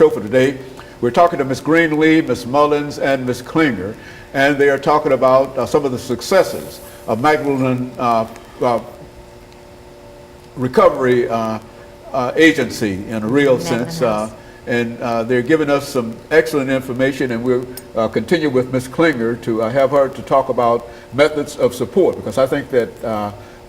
show for today. We're talking to Ms. Greenlee, Ms. Mullins, and Ms. Klinger, and they are talking about some of the successes of Magdalene Recovery Agency in a real sense. And they're giving us some excellent information, and we'll continue with Ms. Klinger to have her to talk about methods of support, because I think that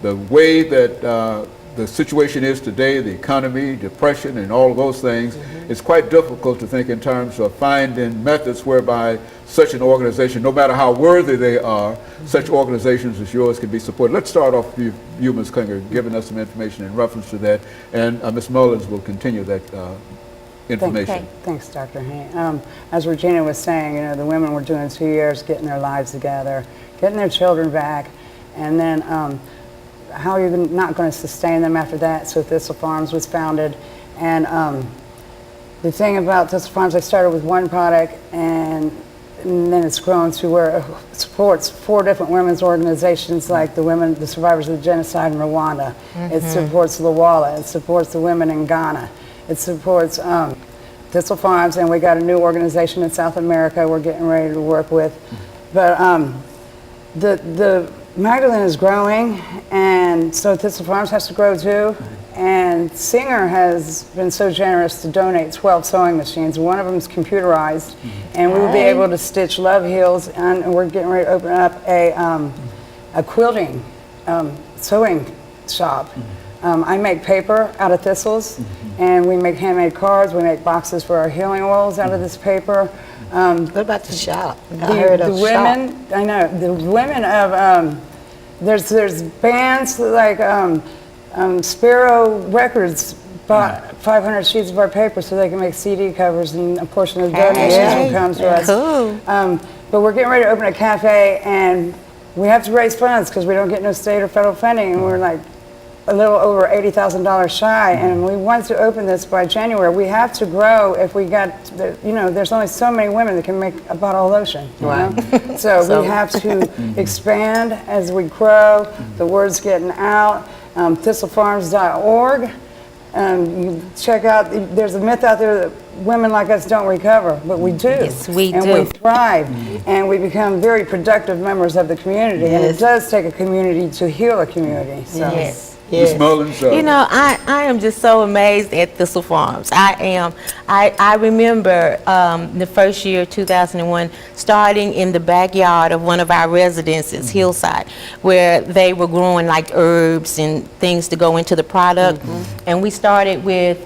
the way that the situation is today, the economy, depression, and all of those things, it's quite difficult to think in terms of finding methods whereby such an organization, no matter how worthy they are, such organizations as yours can be supported. Let's start off with you, Ms. Klinger, giving us some information in reference to that, and Ms. Mullins will continue that information. Thanks, Dr. Hayne. As Regina was saying, the women were doing 2 years, getting their lives together, getting their children back, and then how you're not going to sustain them after that. So Thistle Farms was founded, and the thing about Thistle Farms, I started with one product, and then it's grown to where it supports 4 different women's organizations, like the survivors of the genocide in Rwanda. It supports Lawala. It supports the women in Ghana. It supports Thistle Farms, and we got a new organization in South America we're getting ready to work with. But the Magdalene is growing, and so Thistle Farms has to grow too. And Singer has been so generous to donate 12 sewing machines. One of them is computerized, and we will be able to stitch love heels, and we're getting ready to open up a quilting sewing shop. I make paper out of thistles, and we make handmade cards. We make boxes for our healing oils out of this paper. What about the shop? The women, I know, the women of, there's bands like Sparrow Records bought 500 sheets of our paper so they can make CD covers, and a portion of the donations will come to us. Cool. But we're getting ready to open a cafe, and we have to raise funds because we don't get no state or federal funding, and we're like a little over $80,000 shy, and we want to open this by January. We have to grow. If we got, there's only so many women that can make a bottle of lotion. So we have to expand as we grow. The word's getting out. Thistlefarms.org. You check out. There's a myth out there that women like us don't recover, but we do. Yes, we do. And we thrive, and we become very productive members of the community. And it does take a community to heal a community. So. Yes. Ms. Mullins, I am just so amazed at Thistle Farms. I am. I remember the first year, 2001, starting in the backyard of one of our residences, Hillside, where they were growing like herbs and things to go into the product. And we started with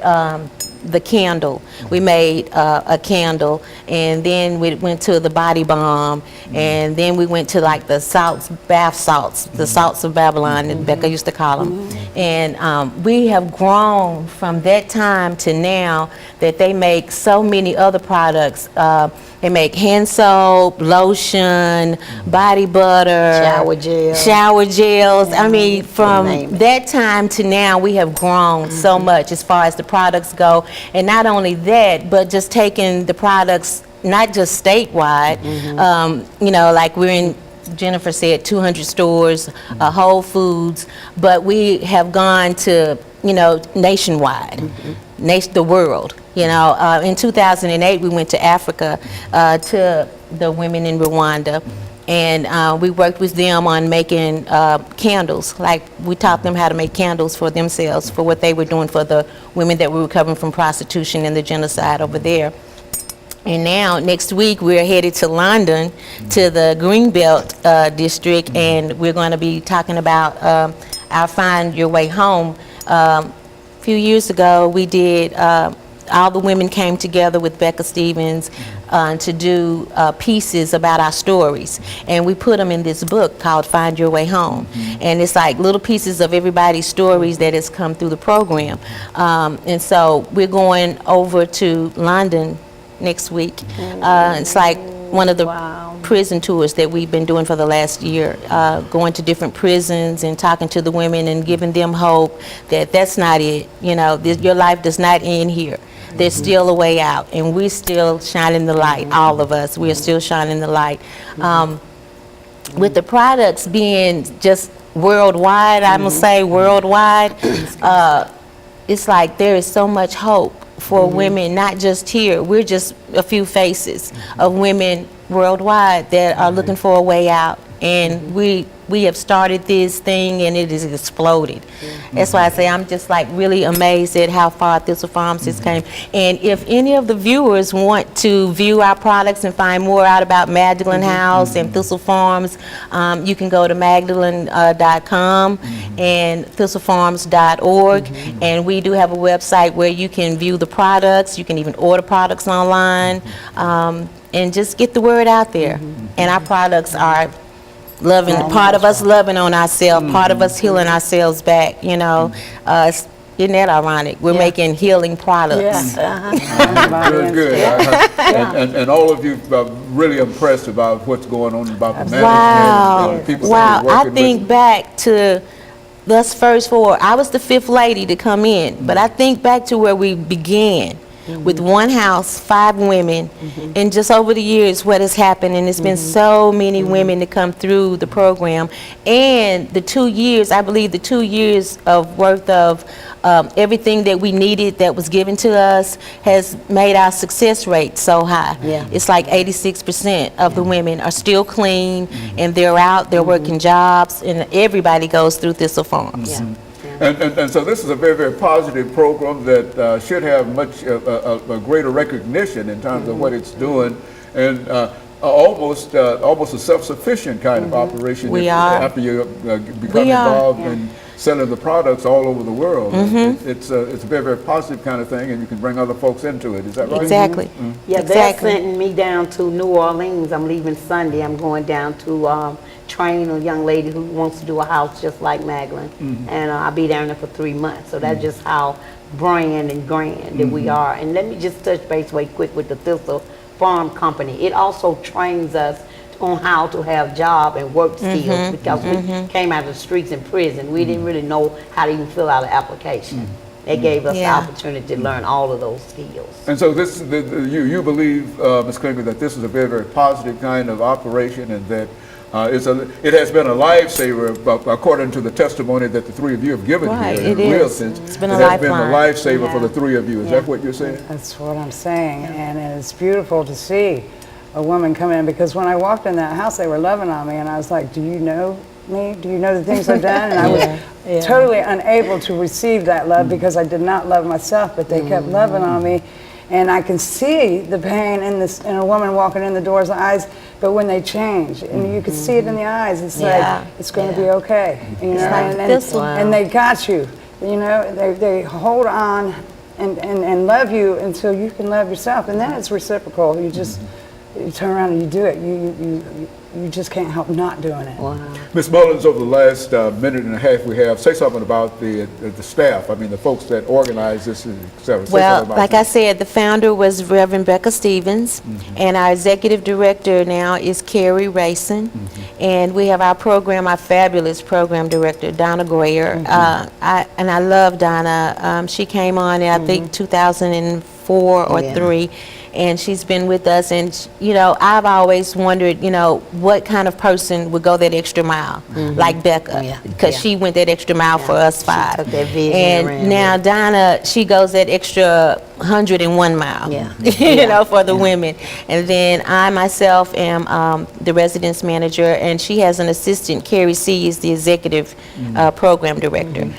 the candle. We made a candle, and then we went to the body balm, and then we went to like the salts, bath salts, the salts of Babylon, that Becca used to call them. And we have grown from that time to now that they make so many other products. They make hand soap, lotion, body butter, shower gels. I mean, from that time to now, we have grown so much as far as the products go. And not only that, but just taking the products, not just statewide, like we're in, Jennifer said, 200 stores, Whole Foods, but we have gone to, nationwide, the world. In 2008, we went to Africa to the women in Rwanda, and we worked with them on making candles. Like, we taught them how to make candles for themselves, for what they were doing for the women that were recovering from prostitution and the genocide over there. And now, next week, we're headed to London, to the Greenbelt district, and we're going to be talking about our Find Your Way Home. A few years ago, we did, all the women came together with Becca Stevens to do pieces about our stories. And we put them in this book called Find Your Way Home. And it's like little pieces of everybody's stories that has come through the program. And so we're going over to London next week. It's like one of the prison tours that we've been doing for the last year, going to different prisons and talking to the women and giving them hope that that's not it. Your life does not end here. There's still a way out, and we're still shining the light. All of us, we're still shining the light. With the products being just worldwide, I'm gonna say worldwide, it's like there is so much hope for women, not just here. We're just a few faces of women worldwide that are looking for a way out. And we have started this thing and it has exploded. That's why I say I'm just like really amazed at how far Thistle Farms has came. And if any of the viewers want to view our products and find more out about Magdalene House and Thistle Farms, you can go to magdalene.com and thistlefarms.org. And we do have a website where you can view the products. You can even order products online, and just get the word out there. And our products are loving, part of us loving on ourselves, part of us healing ourselves back, you know. Isn't that ironic? We're making healing products. Good, good. And all of you are really impressed about what's going on about the management. Wow. People Wow. that you're I working think with. back to us first four. I was the fifth lady to come in, but I think back to where we began. With one house, 5 women, and just over the years what has happened, and it's been so many women to come through the program, and the 2 years, I believe the 2 years of worth of everything that we needed that was given to us has made our success rate so high. It's like 86% of the women are still clean, and they're out, they're working jobs, and everybody goes through Thistle Farms. And so this is a very, very positive program that should have much a greater recognition in terms of what it's doing, and almost a self-sufficient kind of operation. We are. After you become involved in selling the products all over the world. It's a very, very positive kind of thing, and you can bring other folks into it. Is that right? Exactly. Yeah, they're sending me down to New Orleans. I'm leaving Sunday. I'm going down to train a young lady who wants to do a house just like Magdalene, and I'll be down there for 3 months. So that's just how brand and grand that we are. And let me just touch base way quick with the Thistle Farm Company. It also trains us on how to have job and work skills, because we came out of the streets in prison. We didn't really know how to even fill out an application. They gave us the opportunity to learn all of those skills. And so this, you believe, Ms. Klinger, that this is a very, very positive kind of operation, and that it has been a lifesaver, according to the testimony that the 3 of you have given Right, here. it In a real is. sense, It's been a it has been a lifeline. lifesaver for the 3 of you. Is that what you're saying? That's what I'm saying, and it's beautiful to see a woman come in, because when I walked in that house, they were loving on me, and I was like, do you know me? Do you know the things I've done? And I was totally unable to receive that love because I did not love myself, but they kept loving on me. And I can see the pain in a woman walking in the door's eyes, but when they change, and you can see it in the eyes, it's like, it's going to be okay, you know, and they got you, you know, they hold on and love you until you can love yourself, and then it's reciprocal. You just, you turn around and you do it. You just can't help not doing it. Ms. Mullins, over the last minute and a half we have, say something about the staff. I mean, the folks that organize this, et cetera. Well, like I said, the founder was Reverend Becca Stevens, and our executive director now is Carrie Rayson, and we have our fabulous program director, Donna Grayer. I love Donna. She came on in, I think, 2004 or 3. And she's been with us, and you know, I've always wondered, you know, what kind of person would go that extra mile, like Becca, because she went that extra mile for us 5. took that vision And around now Donna, she goes that extra 101 mile, you know, for the women. And then I myself am the residence manager, and she has an assistant. Carrie C is the executive program director.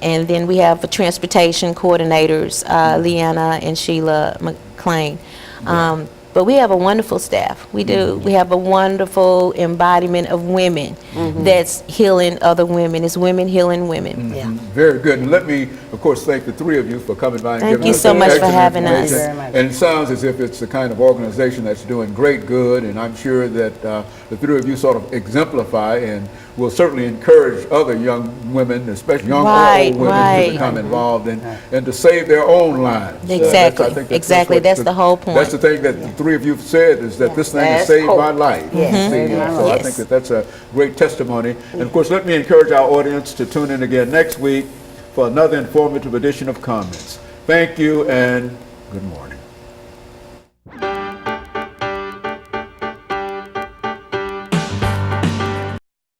And then we have transportation coordinators, Leanna and Sheila McLean. But we have a wonderful staff. We do. We have a wonderful embodiment of women that's healing other women. It's women healing women. Very good. And let me, of course, thank the 3 of you for coming by and Thank giving you us so that much for excellent having us. information. Thank you very much. And it sounds as if it's the kind of organization that's doing great good, and I'm sure that the 3 of you sort of exemplify and will certainly encourage other young women, especially young or old women, to become involved and to save their own lives. Exactly. I think Exactly. That's the whole point. That's the thing that the 3 of you have said, is that this thing has saved my life. So I think that that's a great testimony. And of course, let me encourage our audience to tune in again next week for another informative edition of Comments. Thank you and good morning.